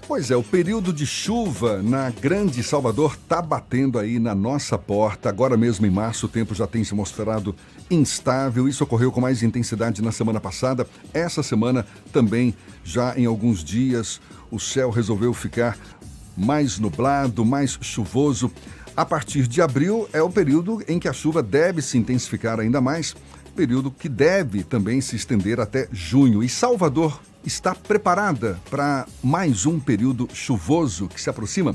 Pois é, o período de chuva na Grande Salvador está batendo aí na nossa porta. Agora mesmo em março o tempo já tem se mostrado instável. Isso ocorreu com mais intensidade na semana passada. Essa semana também, já em alguns dias, o céu resolveu ficar mais nublado, mais chuvoso. A partir de abril é o período em que a chuva deve se intensificar ainda mais, período que deve também se estender até junho. E Salvador está preparada para mais um período chuvoso que se aproxima?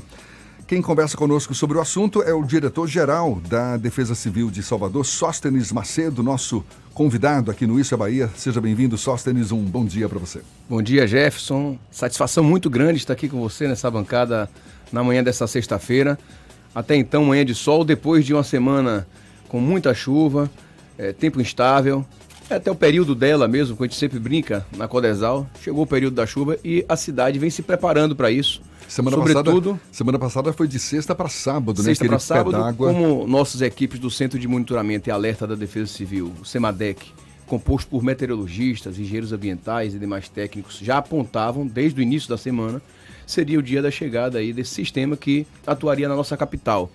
Quem conversa conosco sobre o assunto é o diretor-geral da Defesa Civil de Salvador, Sóstenes Macedo, nosso convidado aqui no Isso é Bahia. Seja bem-vindo, Sóstenes, um bom dia para você. Bom dia, Jefferson. Satisfação muito grande estar aqui com você nessa bancada na manhã dessa sexta-feira. Até então, manhã de sol, depois de uma semana com muita chuva, tempo instável. Até o período dela mesmo, que a gente sempre brinca na Codesal, chegou o período da chuva e a cidade vem se preparando para isso. Semana passada foi de sexta para sábado, né? Sexta para sábado, como nossas equipes do Centro de Monitoramento e Alerta da Defesa Civil, o CEMADEC, composto por meteorologistas, engenheiros ambientais e demais técnicos, já apontavam desde o início da semana, seria o dia da chegada aí desse sistema que atuaria na nossa capital.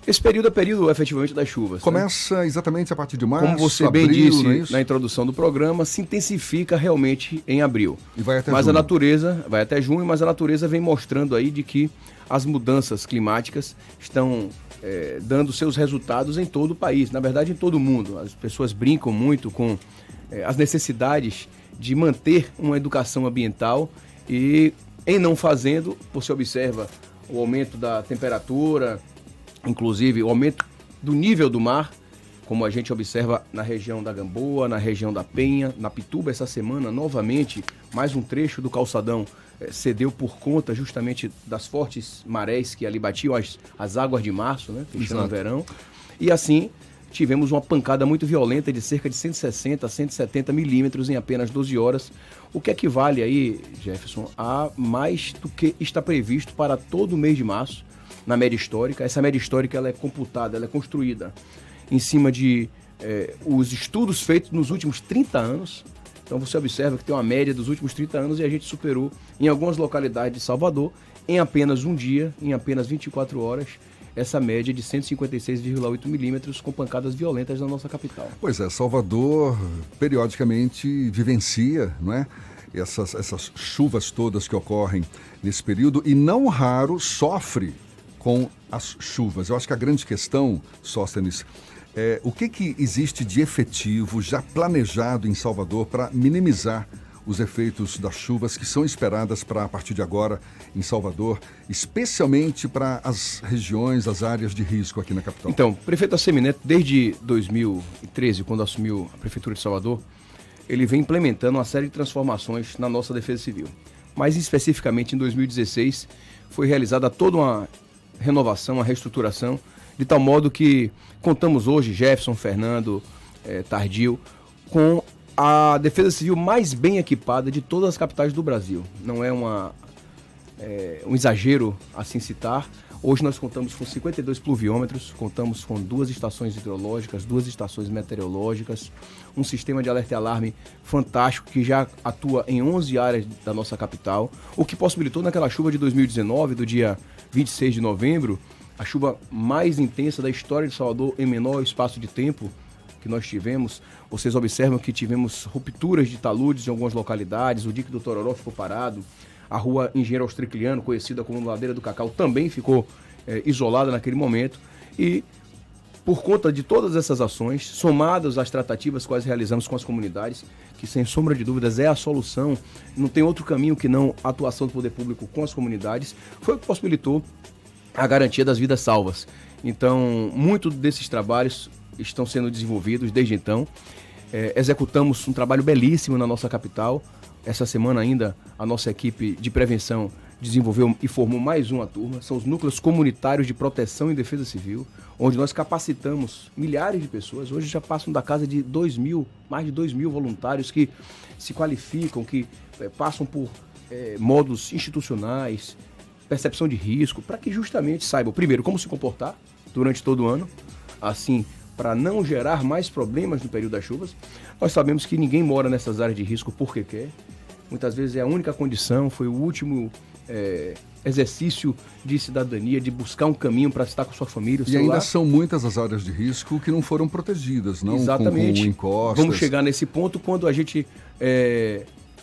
Esse período é período, efetivamente, das chuvas. Começa exatamente a partir de março, como você abril, bem disse na introdução do programa, se intensifica realmente em abril. E vai até junho. A natureza, vai até junho, mas a natureza vem mostrando aí de que as mudanças climáticas estão dando seus resultados em todo o país, na verdade em todo o mundo. As pessoas brincam muito com as necessidades de manter uma educação ambiental e, em não fazendo, você observa o aumento da temperatura, inclusive o aumento do nível do mar, como a gente observa na região da Gamboa, na região da Penha, na Pituba. Essa semana, novamente, mais um trecho do calçadão cedeu por conta justamente das fortes marés que ali batiam as águas de março, né, fechando o verão. E assim, tivemos uma pancada muito violenta de cerca de 160 a 170 milímetros em apenas 12 horas, o que equivale aí, Jefferson, a mais do que está previsto para todo o mês de março, na média histórica. Essa média histórica ela é computada, ela é construída em cima de os estudos feitos nos últimos 30 anos. Então você observa que tem uma média dos últimos 30 anos e a gente superou em algumas localidades de Salvador, em apenas um dia, em apenas 24 horas, essa média de 156,8 milímetros com pancadas violentas na nossa capital. Pois é, Salvador periodicamente vivencia, não é? Essas chuvas todas que ocorrem nesse período e não raro sofre com as chuvas. Eu acho que a grande questão, Sóstenes, é o que existe de efetivo já planejado em Salvador para minimizar os efeitos das chuvas que são esperadas para a partir de agora em Salvador, especialmente para as regiões, as áreas de risco aqui na capital. Então, o prefeito Assemineto, desde 2013, quando assumiu a Prefeitura de Salvador, ele vem implementando uma série de transformações na nossa Defesa Civil. Mais especificamente, em 2016, foi realizada toda uma renovação, uma reestruturação, de tal modo que contamos hoje, Jefferson, Fernando, Tardio, com a Defesa Civil mais bem equipada de todas as capitais do Brasil. Não é um exagero assim citar. Hoje nós contamos com 52 pluviômetros, contamos com 2 estações hidrológicas, 2 estações meteorológicas, um sistema de alerta e alarme fantástico que já atua em 11 áreas da nossa capital, o que possibilitou naquela chuva de 2019, do dia 26 de novembro, a chuva mais intensa da história de Salvador em menor espaço de tempo que nós tivemos. Vocês observam que tivemos rupturas de taludes em algumas localidades, o dique do Tororó ficou parado, a rua Engenheiro Austricliano, conhecida como Ladeira do Cacau, também ficou isolada naquele momento. E por conta de todas essas ações, somadas às tratativas quais realizamos com as comunidades, que sem sombra de dúvidas é a solução, não tem outro caminho que não a atuação do poder público com as comunidades, foi o que possibilitou a garantia das vidas salvas. Então, muito desses trabalhos estão sendo desenvolvidos desde então. Executamos um trabalho belíssimo na nossa capital. Essa semana ainda a nossa equipe de prevenção desenvolveu e formou mais uma turma. São os núcleos comunitários de proteção e defesa civil, onde nós capacitamos milhares de pessoas. Hoje já passam da casa de mais de 2 mil voluntários que se qualificam, que passam por modos institucionais, percepção de risco, para que justamente saibam, primeiro, como se comportar durante todo o ano, assim, para não gerar mais problemas no período das chuvas. Nós sabemos que ninguém mora nessas áreas de risco porque quer. Muitas vezes é a única condição, foi o último exercício de cidadania, de buscar um caminho para estar com sua família. E ainda são muitas as áreas de risco que não foram protegidas, não? Exatamente. Com encostas. Vamos chegar nesse ponto quando a gente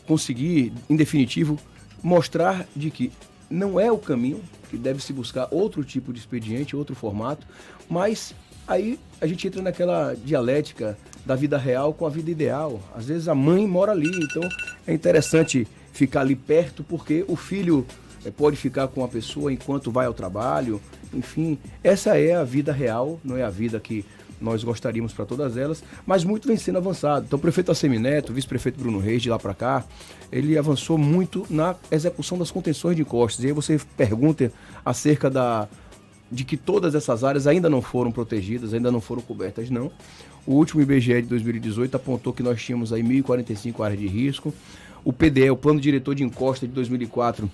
conseguir, em definitivo, mostrar de que não é o caminho, que deve se buscar outro tipo de expediente, outro formato, mas aí a gente entra naquela dialética da vida real com a vida ideal. Às vezes a mãe mora ali, então é interessante ficar ali perto, porque o filho pode ficar com a pessoa enquanto vai ao trabalho. Enfim, essa é a vida real, não é a vida que nós gostaríamos para todas elas, mas muito vem sendo avançado. Então o prefeito Assemineto, o vice-prefeito Bruno Reis, de lá para cá, ele avançou muito na execução das contenções de encostas. E aí você pergunta acerca de que todas essas áreas ainda não foram protegidas, ainda não foram cobertas, não. O último IBGE de 2018 apontou que nós tínhamos aí 1.045 áreas de risco. O PDE, o Plano Diretor de Encosta de 2004,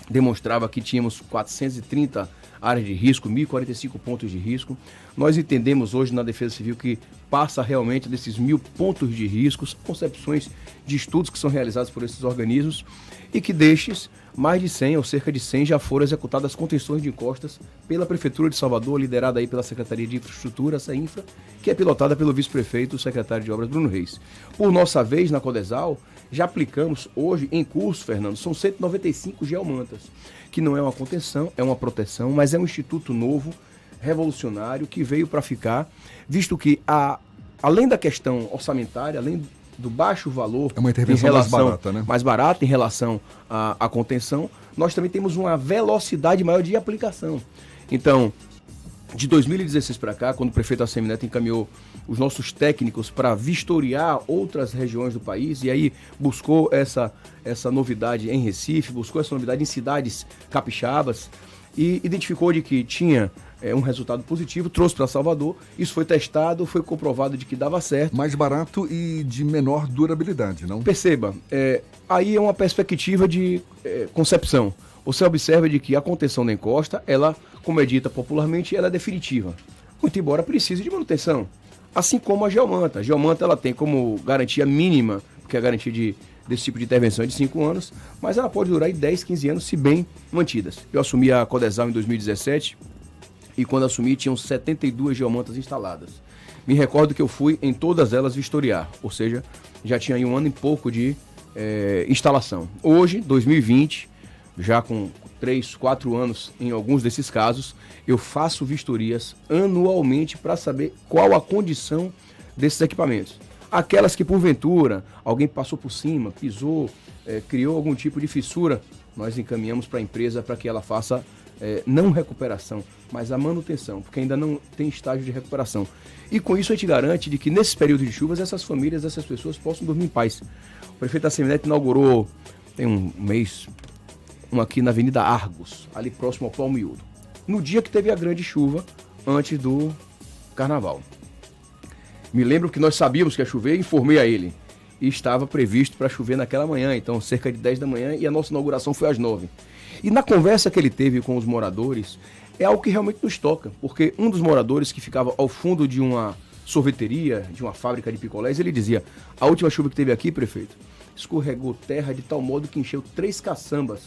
demonstrava que tínhamos 430 áreas de risco, 1.045 pontos de risco. Nós entendemos hoje na Defesa Civil que passa realmente desses 1.000 pontos de riscos, concepções de estudos que são realizados por esses organismos, e que destes, mais de 100 ou cerca de 100 já foram executadas contenções de encostas pela Prefeitura de Salvador, liderada aí pela Secretaria de Infraestrutura, essa infra, que é pilotada pelo vice-prefeito, o secretário de Obras, Bruno Reis. Por nossa vez, na Codesal, já aplicamos hoje em curso, Fernando, são 195 geomantas, que não é uma contenção, é uma proteção, mas é um instituto novo, revolucionário, que veio para ficar, visto que, além da questão orçamentária, além do baixo valor, é uma intervenção mais barata, né? Mais barata em relação à contenção, nós também temos uma velocidade maior de aplicação. Então, de 2016 para cá, quando o prefeito Assemineto encaminhou os nossos técnicos para vistoriar outras regiões do país, e aí buscou essa novidade em Recife, buscou essa novidade em cidades capixabas, e identificou de que tinha um resultado positivo, trouxe para Salvador, isso foi testado, foi comprovado de que dava certo. Mais barato e de menor durabilidade, não? Perceba, aí é uma perspectiva de concepção. Você observa de que a contenção da encosta, ela, como é dita popularmente, ela é definitiva, muito embora precise de manutenção. Assim como a geomanta. A geomanta ela tem como garantia mínima, porque a garantia desse tipo de intervenção é de 5 anos, mas ela pode durar 10, 15 anos se bem mantidas. Eu assumi a Codesal em 2017 e quando assumi tinham 72 geomantas instaladas. Me recordo que eu fui em todas elas vistoriar, ou seja, já tinha aí 1 ano e pouco de instalação. Hoje, 2020, já com 3, 4 anos em alguns desses casos, eu faço vistorias anualmente para saber qual a condição desses equipamentos. Aquelas que, porventura, alguém passou por cima, pisou, criou algum tipo de fissura, nós encaminhamos para a empresa para que ela faça não recuperação, mas a manutenção, porque ainda não tem estágio de recuperação. E com isso a gente garante de que nesses períodos de chuvas essas famílias, essas pessoas possam dormir em paz. O prefeito Assemineto inaugurou, tem um mês, aqui na Avenida Argos, ali próximo ao Pau Miúdo, no dia que teve a grande chuva antes do Carnaval. Me lembro que nós sabíamos que ia chover, informei a ele. E estava previsto para chover naquela manhã, então cerca de 10 da manhã, e a nossa inauguração foi às 9. E na conversa que ele teve com os moradores, é algo que realmente nos toca, porque um dos moradores que ficava ao fundo de uma sorveteria, de uma fábrica de picolés, ele dizia: a última chuva que teve aqui, prefeito, escorregou terra de tal modo que encheu 3 caçambas.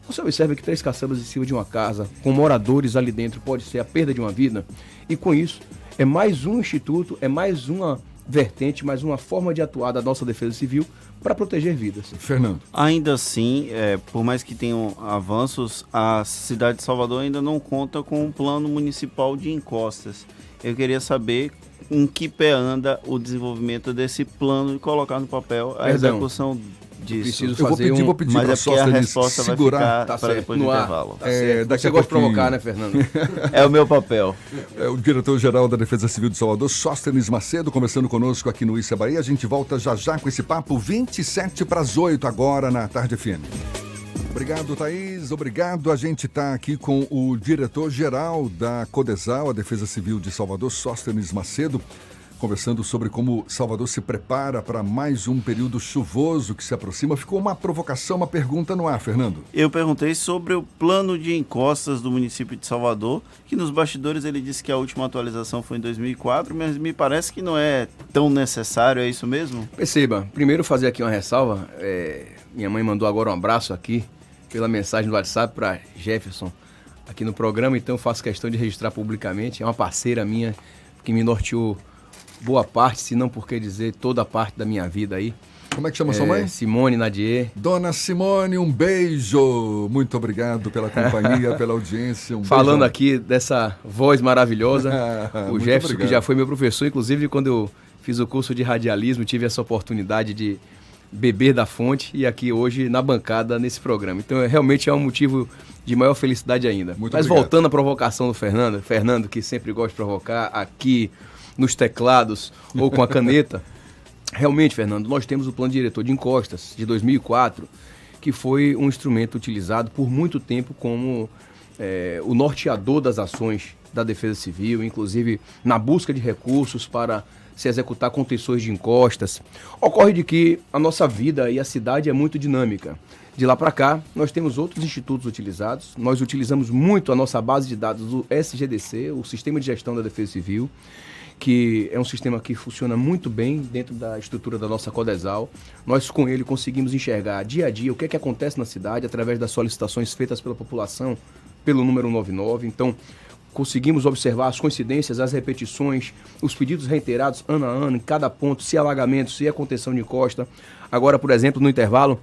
Você observa que 3 caçambas em cima de uma casa, com moradores ali dentro, pode ser a perda de uma vida, e com isso é mais um instituto, é mais uma vertente, mais uma forma de atuar da nossa Defesa Civil para proteger vidas. Fernando. Ainda assim, por mais que tenham avanços, a cidade de Salvador ainda não conta com um plano municipal de encostas. Eu queria saber em que pé anda o desenvolvimento desse plano e colocar no papel a execução disso. Eu vou pedir mas para é porque a resposta segurar. vai ficar para depois do intervalo. Tá certo. Você gosta de provocar, né, Fernando? É o meu papel. O diretor-geral da Defesa Civil de Salvador, Sóstenes Macedo, conversando conosco aqui no Issa Bahia. A gente volta já com esse papo, 7:27 agora na Tarde FM. Obrigado, Thaís. Obrigado. A gente está aqui com o diretor-geral da Codesal, a Defesa Civil de Salvador, Sóstenes Macedo, conversando sobre como Salvador se prepara para mais um período chuvoso que se aproxima. Ficou uma provocação, uma pergunta no ar, Fernando. Eu perguntei sobre o plano de encostas do município de Salvador, que nos bastidores ele disse que a última atualização foi em 2004, mas me parece que não é tão necessário, é isso mesmo? Perceba, primeiro fazer aqui uma ressalva, minha mãe mandou agora um abraço aqui, pela mensagem do WhatsApp para Jefferson aqui no programa, então eu faço questão de registrar publicamente. É uma parceira minha que me norteou boa parte, se não por que dizer toda a parte da minha vida aí. Como é que chama sua mãe? Simone Nadier. Dona Simone, um beijo. Muito obrigado pela companhia, pela audiência. Falando beijo. Aqui dessa voz maravilhosa, o Jefferson, obrigado. que já foi meu professor, inclusive quando eu fiz o curso de radialismo, tive essa oportunidade de beber da fonte e aqui hoje na bancada nesse programa. Então realmente é um motivo de maior felicidade ainda. Muito Mas obrigado. voltando à provocação do Fernando que sempre gosta de provocar aqui nos teclados ou com a caneta, realmente, Fernando, nós temos o Plano Diretor de Encostas de 2004, que foi um instrumento utilizado por muito tempo como o norteador das ações da Defesa Civil, inclusive na busca de recursos para se executar contenções de encostas. Ocorre de que a nossa vida e a cidade é muito dinâmica. De lá para cá, nós temos outros institutos utilizados. Nós utilizamos muito a nossa base de dados do SGDC, o Sistema de Gestão da Defesa Civil, que é um sistema que funciona muito bem dentro da estrutura da nossa Codesal. Nós, com ele, conseguimos enxergar dia a dia o que é que acontece na cidade através das solicitações feitas pela população pelo número 99. Então, conseguimos observar as coincidências, as repetições, os pedidos reiterados ano a ano, em cada ponto, se é alagamento, se é contenção de encosta. Agora, por exemplo, no intervalo,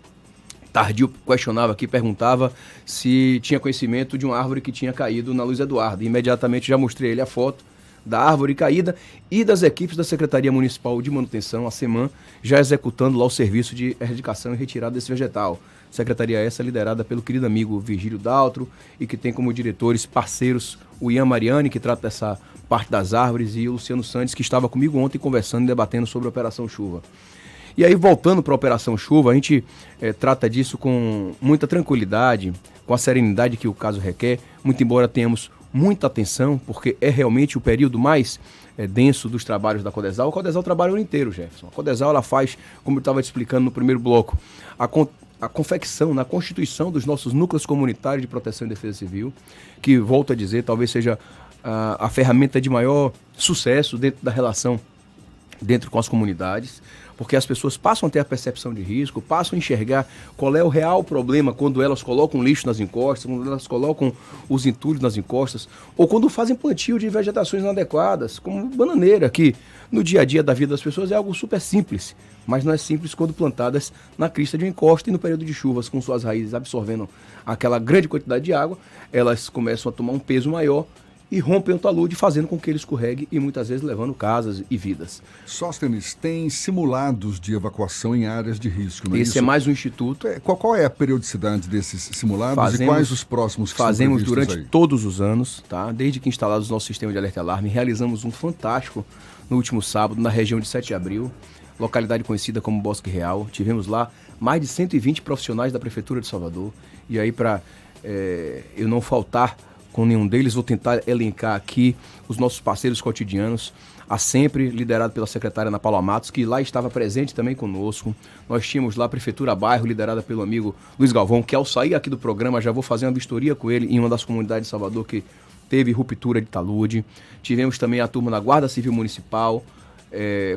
Tardio questionava aqui, perguntava se tinha conhecimento de uma árvore que tinha caído na Luiz Eduardo. Imediatamente já mostrei ele a foto da árvore caída e das equipes da Secretaria Municipal de Manutenção, a SEMAN, já executando lá o serviço de erradicação e retirada desse vegetal. Secretaria essa liderada pelo querido amigo Virgílio Daltro e que tem como diretores parceiros o Ian Mariani, que trata dessa parte das árvores, e o Luciano Santos, que estava comigo ontem conversando e debatendo sobre a Operação Chuva. E aí, voltando para a Operação Chuva, a gente trata disso com muita tranquilidade, com a serenidade que o caso requer, muito embora tenhamos muita atenção, porque é realmente o período mais denso dos trabalhos da Codesal. A Codesal trabalha o ano inteiro, Jefferson. A Codesal, ela faz, como eu estava te explicando no primeiro bloco, a confecção, na constituição dos nossos núcleos comunitários de proteção e defesa civil, que, volto a dizer, talvez seja a ferramenta de maior sucesso dentro da relação dentro com as comunidades, porque as pessoas passam a ter a percepção de risco, passam a enxergar qual é o real problema quando elas colocam lixo nas encostas, quando elas colocam os entulhos nas encostas, ou quando fazem plantio de vegetações inadequadas, como bananeira, que no dia a dia da vida das pessoas é algo super simples, mas não é simples quando plantadas na crista de uma encosta e no período de chuvas, com suas raízes absorvendo aquela grande quantidade de água, elas começam a tomar um peso maior e rompem o talude, fazendo com que ele escorregue e muitas vezes levando casas e vidas. Sóstenes, tem simulados de evacuação em áreas de risco, não é Esse isso? é mais um instituto. Qual é a periodicidade desses simulados e quais os próximos que fazemos são durante aí? todos os anos, tá? Desde que instalados o nosso sistema de alerta e alarme, realizamos um fantástico no último sábado, na região de 7 de abril, localidade conhecida como Bosque Real. Tivemos lá mais de 120 profissionais da Prefeitura de Salvador. E aí, para eu não faltar com nenhum deles, vou tentar elencar aqui os nossos parceiros cotidianos, a sempre liderado pela secretária Ana Paula Matos, que lá estava presente também conosco. Nós tínhamos lá a Prefeitura Bairro, liderada pelo amigo Luiz Galvão, que ao sair aqui do programa já vou fazer uma vistoria com ele em uma das comunidades de Salvador que teve ruptura de talude. Tivemos também a turma da Guarda Civil Municipal,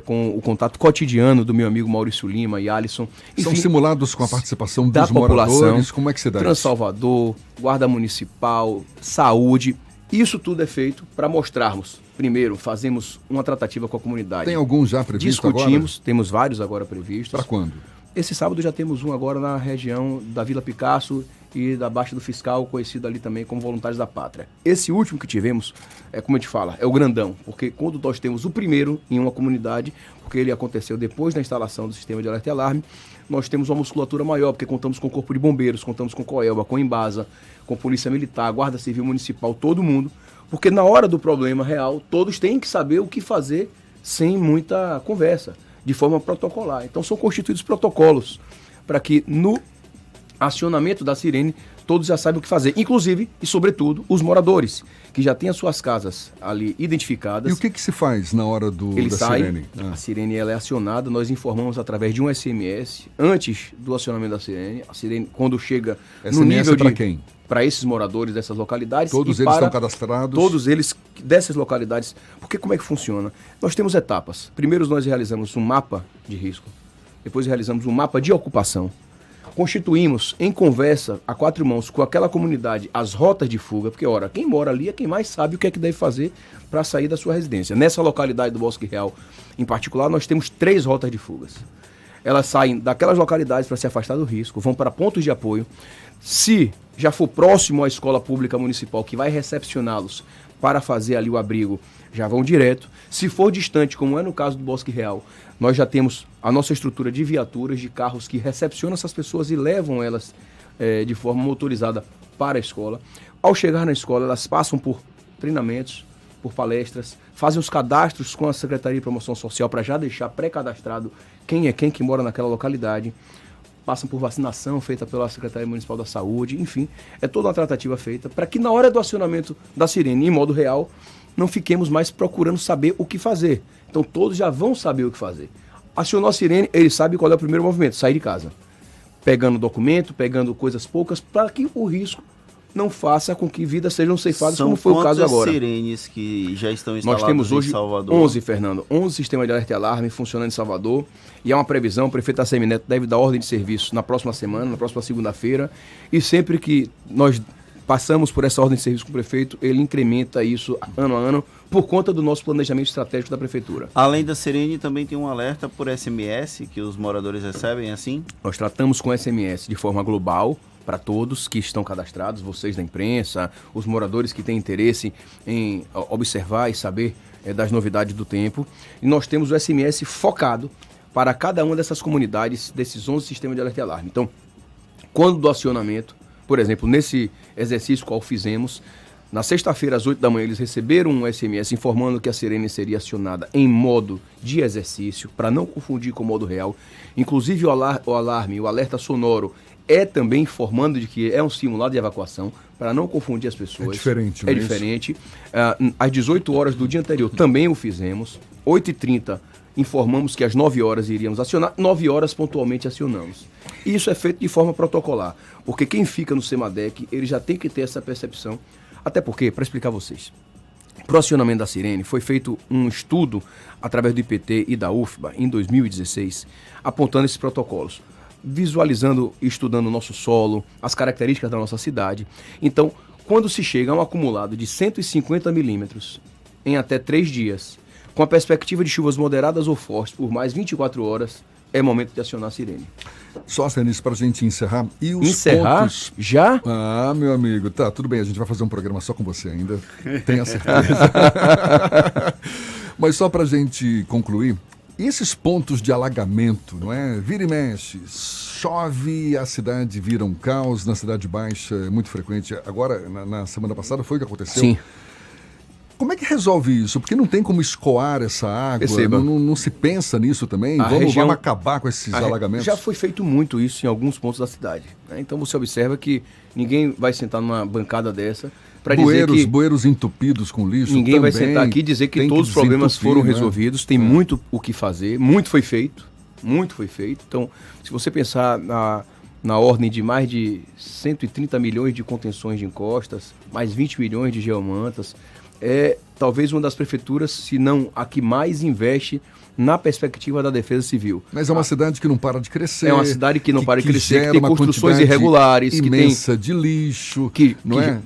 com o contato cotidiano do meu amigo Maurício Lima e Alisson. Enfim, são simulados com a participação da dos população, moradores? Como é que se dá isso? Transalvador, Guarda Municipal, Saúde. Isso tudo é feito para mostrarmos. Primeiro, fazemos uma tratativa com a comunidade. Tem algum já previsto Discutimos, agora? temos vários agora previstos. Para quando? Esse sábado já temos um agora na região da Vila Picasso e da Baixa do Fiscal, conhecido ali também como Voluntários da Pátria. Esse último que tivemos, como a gente fala, é o grandão, porque quando nós temos o primeiro em uma comunidade, porque ele aconteceu depois da instalação do sistema de alerta e alarme, nós temos uma musculatura maior, porque contamos com o Corpo de Bombeiros, contamos com Coelba, com Embasa, com Polícia Militar, Guarda Civil Municipal, todo mundo, porque na hora do problema real, todos têm que saber o que fazer sem muita conversa, de forma protocolar. Então são constituídos protocolos para que no acionamento da sirene todos já saibam o que fazer, inclusive e sobretudo os moradores, que já têm as suas casas ali identificadas. E o que se faz na hora da sirene? A sirene ela é acionada, nós informamos através de um SMS antes do acionamento da sirene. A sirene, quando chega SMS no nível para de... quem? Para esses moradores dessas localidades. Todos eles estão cadastrados? Todos eles dessas localidades. Porque como é que funciona? Nós temos etapas. Primeiro nós realizamos um mapa de risco. Depois realizamos um mapa de ocupação. constituímos em conversa a quatro mãos com aquela comunidade as rotas de fuga, porque, ora, quem mora ali é quem mais sabe o que é que deve fazer para sair da sua residência. Nessa localidade do Bosque Real, em particular, nós temos 3 rotas de fugas. Elas saem daquelas localidades para se afastar do risco, vão para pontos de apoio. Se já for próximo à escola pública municipal que vai recepcioná-los para fazer ali o abrigo, já vão direto. Se for distante, como é no caso do Bosque Real, nós já temos a nossa estrutura de viaturas, de carros que recepcionam essas pessoas e levam elas de forma motorizada para a escola. Ao chegar na escola, elas passam por treinamentos, por palestras, fazem os cadastros com a Secretaria de Promoção Social para já deixar pré-cadastrado quem é quem que mora naquela localidade. Passam por vacinação feita pela Secretaria Municipal da Saúde, enfim, é toda uma tratativa feita para que na hora do acionamento da sirene, em modo real, não fiquemos mais procurando saber o que fazer. Então todos já vão saber o que fazer. Acionou a sirene, ele sabe qual é o primeiro movimento, sair de casa. Pegando documento, pegando coisas poucas, para que o risco não faça com que vidas sejam ceifadas, como foi o caso agora. São quantas sirenes que já estão instaladas Nós temos hoje em Salvador? 11, Fernando. 11 sistemas de alerta e alarme funcionando em Salvador. E há uma previsão, o prefeito Assemi Neto deve dar ordem de serviço na próxima semana, na próxima segunda-feira. E sempre que nós passamos por essa ordem de serviço com o prefeito, ele incrementa isso ano a ano, por conta do nosso planejamento estratégico da prefeitura. Além da sirene, também tem um alerta por SMS que os moradores recebem, assim? Nós tratamos com SMS de forma global, para todos que estão cadastrados, vocês da imprensa, os moradores que têm interesse em observar e saber das novidades do tempo. E nós temos o SMS focado para cada uma dessas comunidades, desses 11 sistemas de alerta e alarme. Então, quando do acionamento, por exemplo, nesse exercício qual fizemos, na sexta-feira, às 8 da manhã, eles receberam um SMS informando que a sirene seria acionada em modo de exercício, para não confundir com o modo real. Inclusive, o alarme, o alerta sonoro, é também informando de que é um simulado de evacuação, para não confundir as pessoas. É diferente, É diferente. Às 18 horas do dia anterior também o fizemos. 8h30 informamos que às 9 horas iríamos acionar. 9 horas pontualmente acionamos. E isso é feito de forma protocolar, porque quem fica no CEMADEC, ele já tem que ter essa percepção. Até porque, para explicar a vocês, para o acionamento da sirene foi feito um estudo através do IPT e da UFBA em 2016, apontando esses protocolos, visualizando e estudando o nosso solo, as características da nossa cidade. Então, quando se chega a um acumulado de 150 milímetros em até 3 dias, com a perspectiva de chuvas moderadas ou fortes por mais 24 horas, é momento de acionar a sirene. Só, Senis, para a gente encerrar. E os Encerrar? pontos... Já? Ah, meu amigo, tá, tudo bem, a gente vai fazer um programa só com você ainda, tenha certeza. Mas só para a gente concluir, esses pontos de alagamento, não é? Vira e mexe, chove, a cidade vira um caos, na Cidade Baixa é muito frequente. Agora, na semana passada foi o que aconteceu. Sim. Como é que resolve isso? Porque não tem como escoar essa água, não se pensa nisso também? Vamos acabar com esses alagamentos? Já foi feito muito isso em alguns pontos da cidade, né? Então você observa que ninguém vai sentar numa bancada dessa para dizer que... Bueiros entupidos com lixo. Ninguém vai sentar aqui e dizer que todos os problemas foram resolvidos. Tem muito o que fazer, muito foi feito. Então, se você pensar na ordem de mais de 130 milhões de contenções de encostas, mais 20 milhões de geomantas, é talvez uma das prefeituras, se não a que mais investe na perspectiva da defesa civil. Mas é uma cidade que não para de crescer. É uma cidade que não para de crescer, que tem construções irregulares, imensa de lixo,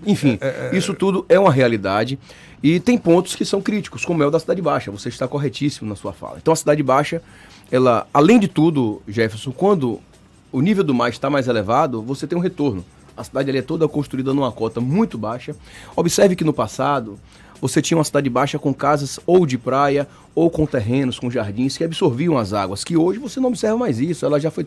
enfim, isso tudo é uma realidade e tem pontos que são críticos, como é o da Cidade Baixa. Você está corretíssimo na sua fala. Então a Cidade Baixa, ela, além de tudo, Jefferson, quando o nível do mar está mais elevado, você tem um retorno. A cidade ali é toda construída numa cota muito baixa. Observe que no passado você tinha uma cidade baixa com casas ou de praia ou com terrenos, com jardins que absorviam as águas, que hoje você não observa mais isso. Ela já foi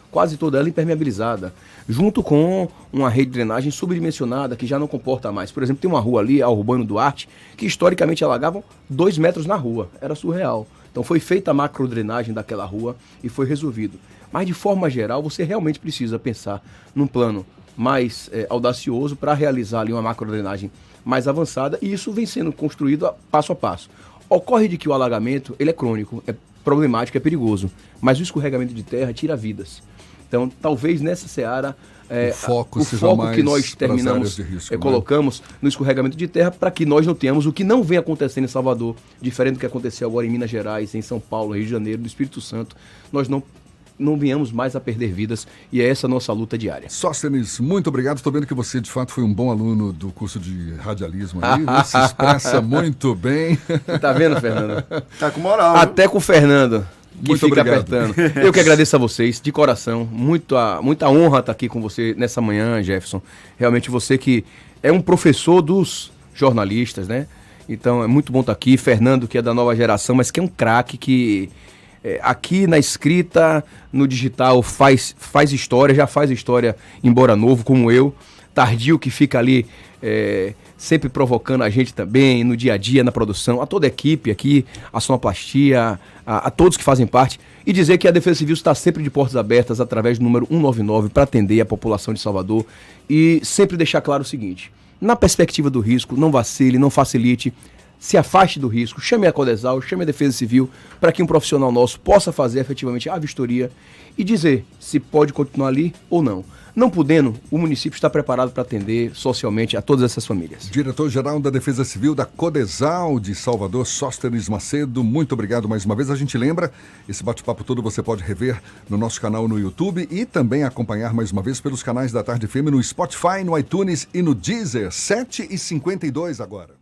quase toda ela impermeabilizada, junto com uma rede de drenagem subdimensionada que já não comporta mais. Por exemplo, tem uma rua ali, a Urbano Duarte, que historicamente alagavam 2 metros na rua. Era surreal. Então foi feita a macrodrenagem daquela rua e foi resolvido. Mas de forma geral, você realmente precisa pensar num plano mais audacioso para realizar ali uma macrodrenagem mais avançada, e isso vem sendo construído passo a passo. Ocorre de que o alagamento ele é crônico, é problemático, é perigoso, mas o escorregamento de terra tira vidas. Então, talvez nessa seara o foco que nós terminamos, risco, colocamos no escorregamento de terra, para que nós não tenhamos o que não vem acontecendo em Salvador, diferente do que aconteceu agora em Minas Gerais, em São Paulo, Rio de Janeiro, no Espírito Santo. Nós não não venhamos mais a perder vidas, e é essa a nossa luta diária. Sóstenes, muito obrigado. Estou vendo que você, de fato, foi um bom aluno do curso de radialismo aí. Você se expressa muito bem. Tá vendo, Fernando? Tá com moral. Até com o Fernando, que Muito fica obrigado. apertando. Eu que agradeço a vocês, de coração. Muita honra estar aqui com você nessa manhã, Jefferson. Realmente você que é um professor dos jornalistas, né? Então é muito bom estar aqui. Fernando, que é da nova geração, mas que é um craque que aqui na escrita, no digital, faz história, já faz história, embora novo, como eu. Tardio, que fica ali sempre provocando a gente também, no dia a dia, na produção, a toda a equipe aqui, a sonoplastia, a todos que fazem parte. E dizer que a Defesa Civil está sempre de portas abertas através do número 199 para atender a população de Salvador. E sempre deixar claro o seguinte: na perspectiva do risco, não vacile, não facilite, se afaste do risco, chame a Codesal, chame a Defesa Civil, para que um profissional nosso possa fazer efetivamente a vistoria e dizer se pode continuar ali ou não. Não podendo, o município está preparado para atender socialmente a todas essas famílias. Diretor-geral da Defesa Civil da Codesal de Salvador, Sóstenes Macedo, muito obrigado mais uma vez. A gente lembra, esse bate-papo todo você pode rever no nosso canal no YouTube e também acompanhar mais uma vez pelos canais da Tarde FM no Spotify, no iTunes e no Deezer, 7h52 agora.